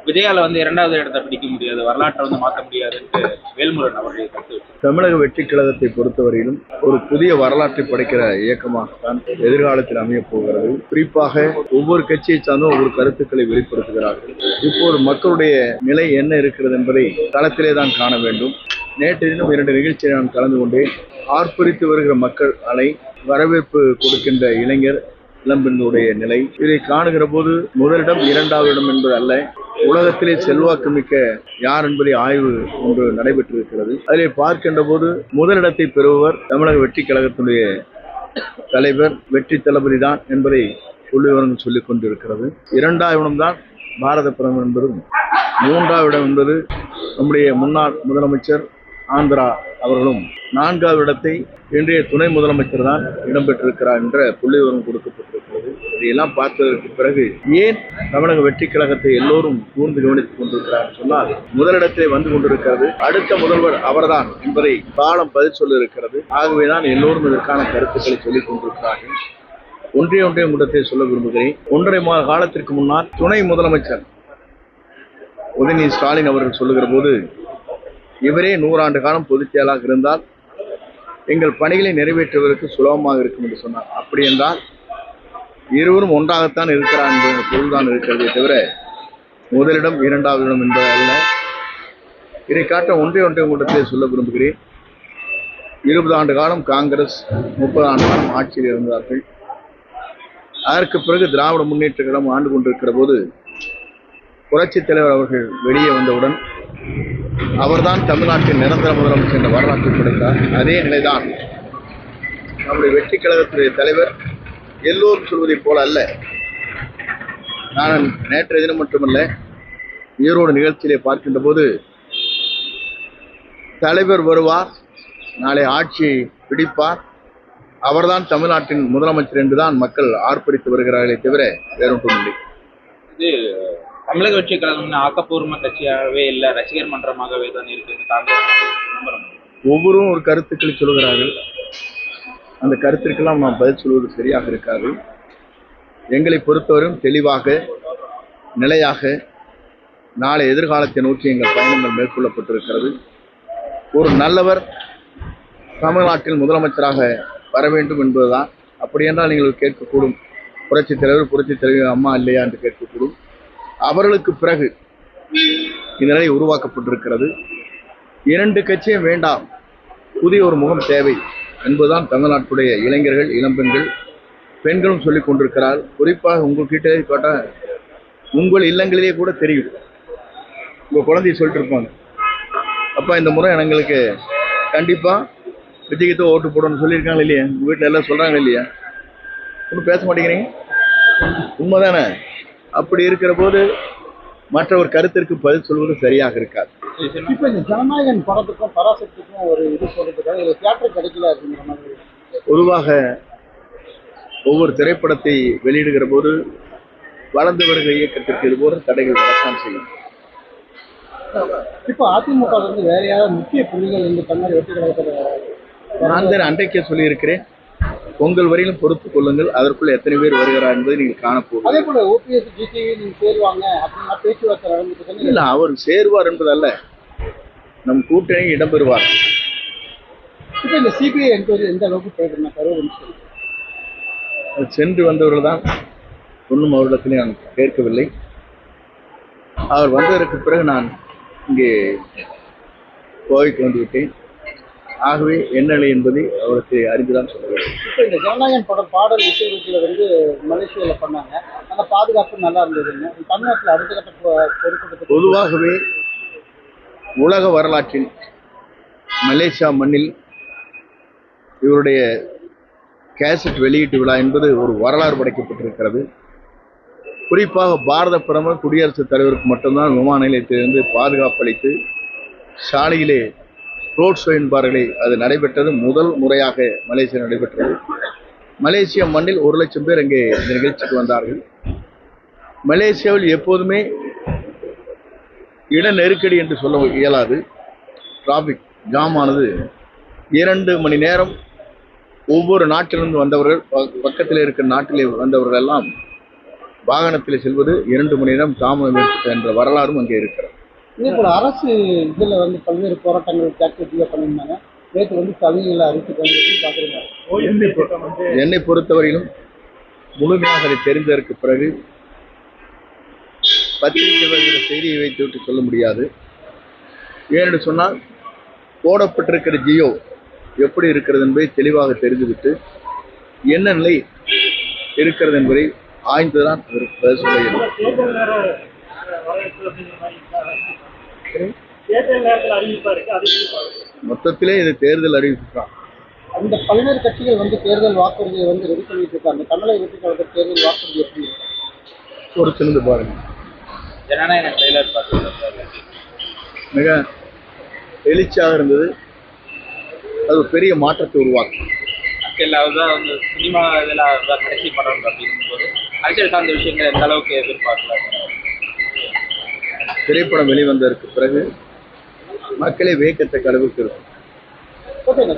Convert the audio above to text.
விஜயால வந்து 2வது இடத்தை பிடிக்க முடியாது, வரலாற்றை வந்து மாற்ற முடியாதுன்ட்டு வேல்முருகன் அவர்கள் கருத்து வச்சிருக்காரு. தமிழக வெற்றி கழகத்தை பொறுத்தவரையிலும் ஒரு புதிய வரலாற்றை படைக்கிற இயக்கமாகத்தான் எதிர்காலத்தில் அமையப் போகிறது. குறிப்பாக ஒவ்வொரு கட்சியை சார்ந்தும் ஒவ்வொரு கருத்துக்களை வெளிப்படுத்துகிறார்கள். இப்போது மக்களுடைய நிலை என்ன இருக்கிறது என்பதை களத்திலே தான் காண வேண்டும். நேற்று தினம் 2 நிகழ்ச்சியை நான் கலந்து கொண்டேன். ஆர்ப்பரித்து வருகிற மக்கள் அலை, வரவேற்பு கொடுக்கின்ற இளைஞர் இளம்பெண்ணுடைய நிலை, இதை காணுகிற போது முதலிடம் 2வது இடம் என்பது அல்ல, உலகத்திலே செல்வாக்கு மிக்க யார் என்பதை ஆய்வு ஒன்று நடைபெற்றிருக்கிறது. அதிலே பார்க்கின்ற போது முதலிடத்தை பெறுபவர் தமிழக வெற்றி கழகத்தினுடைய தலைவர் வெற்றி தளபதி தான் என்பதை புள்ளிவிவரங்கள் சொல்லிக் கொண்டிருக்கிறது. 2வது இடம்தான் பாரத பிரதமர் என்பதும், 3வது இடம் என்பது நம்முடைய முன்னாள் முதலமைச்சர் ஆந்திரா அவர்களும், 4வது இடத்தை இன்றைய துணை முதலமைச்சர் தான் இடம்பெற்றிருக்கிறார் என்ற புள்ளிவிவரம் கொடுக்கப்பட்டிருக்கிறது. இதையெல்லாம் பார்த்ததற்கு பிறகு ஏன் தமிழக வெற்றி கழகத்தை எல்லோரும் கூர்ந்து கவனித்துக் கொண்டிருக்கிறார் சொன்னால், முதலிடத்திலே வந்து கொண்டிருக்கிறது, அடுத்த முதல்வர் அவர்தான் என்பதை காலம் பதில் சொல்ல இருக்கிறது. ஆகவேதான் எல்லோரும் இதற்கான கருத்துக்களை சொல்லிக் கொண்டிருக்கிறார்கள். ஒன்றைய உங்களிடத்தை சொல்ல விரும்புகிறேன். 1.5 மாத காலத்திற்கு முன்னால் துணை முதலமைச்சர் உதயநிதி ஸ்டாலின் அவர்கள் சொல்லுகிற போது, இவரே 100 ஆண்டு காலம் பொதுச் செயலாளராக இருந்தால் எங்கள் பணிகளை நிறைவேற்றுவதற்கு சுலபமாக இருக்கும் என்று சொன்னார். அப்படி என்றால் இருவரும் ஒன்றாகத்தான் இருக்கிறார் என்ற பொருள்தான் இருக்கிறதே தவிர முதலிடம் 2வது இடம் என்பது அல்ல. இதை காட்ட ஒன்றை உங்களிடத்திலே சொல்ல விரும்புகிறேன். 20 ஆண்டு காலம் காங்கிரஸ், 30 ஆண்டு காலம் ஆட்சியில் இருந்தார்கள். அதற்கு பிறகு திராவிட முன்னேற்ற கழகம் ஆண்டு கொண்டிருக்கிற போது புரட்சித் தலைவர் அவர்கள் வெளியே வந்தவுடன் அவர்தான் தமிழ்நாட்டின் நிரந்தர முதலமைச்சர் என்ற வரலாற்றை படைத்தார். அதே நிலைதான் நம்முடைய வெற்றி கழகத்துடைய தலைவர் எல்லோரும் சொல்வதைப் போல அல்ல. நான் நேற்றைய தினம் மட்டுமல்ல, ஈரோடு நிகழ்ச்சியிலே பார்க்கின்ற போது, தலைவர் வருவார், நாளை ஆட்சியை பிடிப்பார், அவர்தான் தமிழ்நாட்டின் முதலமைச்சர் என்றுதான் மக்கள் ஆர்ப்பரித்து வருகிறார்களே தவிர வேறொன்றுமில்லை. இது தமிழக வெற்றி கழகம் ஆக்கப்பூர்வ கட்சியாகவே இல்லை, ரசிகர் மன்றமாகவே தான் இருக்கு. ஒவ்வொருவரும் ஒரு கருத்துக்களை சொல்கிறார்கள். அந்த கருத்திற்கெல்லாம் நாம் பதில் சொல்வது சரியாக இருக்காது. எங்களை பொறுத்தவரையும் தெளிவாக, நிலையாக நாளை எதிர்காலத்தை நோக்கி எங்கள் பயணங்கள் மேற்கொள்ளப்பட்டிருக்கிறது. ஒரு நல்லவர் தமிழ்நாட்டில் முதலமைச்சராக வர வேண்டும் என்பதுதான். அப்படி என்றால் நீங்கள் கேட்கக்கூடும், புரட்சித் தலைவர் அம்மா இல்லையா என்று கேட்கக்கூடும். அவர்களுக்கு பிறகு இந்த நிலை உருவாக்கப்பட்டிருக்கிறது. 2 கட்சியும் வேண்டாம், புதிய ஒரு முகம் தேவை என்பதுதான் தமிழ்நாட்டுடைய இளைஞர்கள், இளம்பெண்கள், பெண்களும் சொல்லிக் கொண்டிருக்கிறார். குறிப்பாக உங்கள்கிட்ட கேட்டால் உங்கள் இல்லங்களிலே கூட தெரியும். உங்கள் குழந்தைய சொல்லிட்டு இருப்பாங்க, அப்பா இந்த முறை எங்களுக்கு கண்டிப்பாக விஜய்க்கு ஓட்டு போடணும்னு சொல்லியிருக்காங்க இல்லையா, உங்கள் வீட்டில் எல்லாம் சொல்கிறாங்க இல்லையா, ஒன்றும் பேச மாட்டேங்கிறீங்க, உண்மைதானே? அப்படி இருக்கிற போது மற்ற ஒரு கருத்திற்கு பதில் சொல்வது சரியாக இருக்காது. இப்போ இந்த ஜனநாயகன் படத்துக்கும் பராசக்திக்கும் ஒரு இது சொல்றதுக்காக இது தியேட்டர் கிடைக்கல அப்படிங்கிற மாதிரி. பொதுவாக ஒவ்வொரு திரைப்படத்தை வெளியிடுகிற போது வளர்ந்து வருகிற இயக்கத்திற்கு இது போன்ற தடைகள் வரத்தான் செய்யும். இப்போ அதிமுக வந்து வேற யாராவது முக்கிய புள்ளிகள் இந்த தமிழ் வெற்றி கழகத்தில் நான் தான் அன்றைக்கே சொல்லியிருக்கிறேன், பொங்கல் வரையிலும் பொறுத்துக் கொள்ளுங்கள், அதற்குள்ள எத்தனை பேர் வருகிறார் என்பதை நீங்கள் காணப்போகும். அதே போல ஓபிஎஸ் ஜிடிவி நீங்க சேருவாங்க அப்படின்னா பேச்சுவார்த்தை நடந்துட்டு இல்லை, அவர் சேருவார் என்பதல்ல, நம் கூட்டணி இடம்பெறுவார். இப்போ இந்த சிபிஐ என்கொயரி எந்த அளவுக்கு தேவைன்னா சென்று வந்தவர்கள் தான், ஒன்றும் அவரிடத்திலே நான் கேட்கவில்லை. அவர் வந்ததற்கு பிறகு நான் இங்கே கோவைக்கு வந்துவிட்டேன். ஆகவே என்ன நிலை என்பதை அவருக்கு அறிந்துதான் சொல்ல வேண்டும். இப்போ இந்த ஜனநாயகன் படம் பாடல் இசைவீட்டில் வந்து மலேசியாவில் பண்ணாங்க, அந்த பாதுகாப்பு நல்லா இருந்ததுங்க. தமிழ்நாட்டில் அடுத்த கட்ட பொறுப்பு பொதுவாகவே உலக வரலாற்றில் மலேசியா மண்ணில் இவருடைய கேசட் வெளியீட்டு விழா என்பது ஒரு வரலாறு படைக்கப்பட்டிருக்கிறது. குறிப்பாக பாரத பிரதமர் குடியரசுத் தலைவருக்கு மட்டும்தான் விமான நிலையத்திலிருந்து பாதுகாப்பு அளித்து சாலையிலே ரோட் ஷோ என்பார்களே, அது நடைபெற்றது முதல் முறையாக மலேசியா நடைபெற்றது. மலேசியா மண்ணில் 1 லட்சம் பேர் அங்கே இந்த நிகழ்ச்சிக்கு வந்தார்கள். மலேசியாவில் எப்போதுமே இட நெருக்கடி என்று சொல்ல இயலாது. டிராபிக் ஜாம் ஆனது 2 மணி நேரம். ஒவ்வொரு நாட்டிலிருந்து வந்தவர்கள், பக்கத்தில் இருக்கிற நாட்டிலே வந்தவர்கள் எல்லாம் வாகனத்தில் செல்வது 2 மணி நேரம் தாமதம் ஏற்பட்ட என்ற வரலாறும் அங்கே இருக்கிறது. இதே போல அரசு இதுல வந்து பல்வேறு போராட்டங்கள் ஆக்டிவிட்டியா பண்ணியிருந்தாங்க. நேற்று வந்து சலுகைகளை அறிவித்து பார்க்குறீங்க. என்னை பொறுத்தவரையிலும் முழுமையாக அதை தெரிந்ததற்கு பிறகு பத்திரிகை வருகிற செய்தியை வைத்துவிட்டு சொல்ல முடியாது. ஏனென்று சொன்னால் போடப்பட்டிருக்கிற ஜியோ எப்படி இருக்கிறது என்பதை தெளிவாக தெரிந்துவிட்டு என்ன நிலை இருக்கிறது என்பதை ஆய்ந்துதான் சொல்ல இயலும். மொத்தத்திலே இது தேர்தல் அறிவிப்பு தான். அந்த பல்வேறு கட்சிகள் வந்து தேர்தல் வாக்குறுதியை வந்து ரெடி பண்ணிட்டு இருக்காங்க. தமிழக வெற்றி கழக தேர்தல் வாக்குறுதி எப்படி ஒரு சிறந்து பாருங்க. ஜனநாயக ட்ரெய்லர் பார்த்தீங்களா? மிக எழுச்சியாக இருந்தது. அது ஒரு பெரிய மாற்றத்தை உருவாக்கும். அரசியல் தான் வந்து சினிமா இதில் கடைசி படம் அப்படிங்கும் போது அரசியல் சார்ந்த விஷயங்கள் எந்த அளவுக்கு எதிர்பார்க்கலாம்? திரைப்படம் வெளிவந்ததற்கு பிறகு மக்களை வியக்கத்தக்க அளவுக்கு இருக்கும். ஓகேங்க.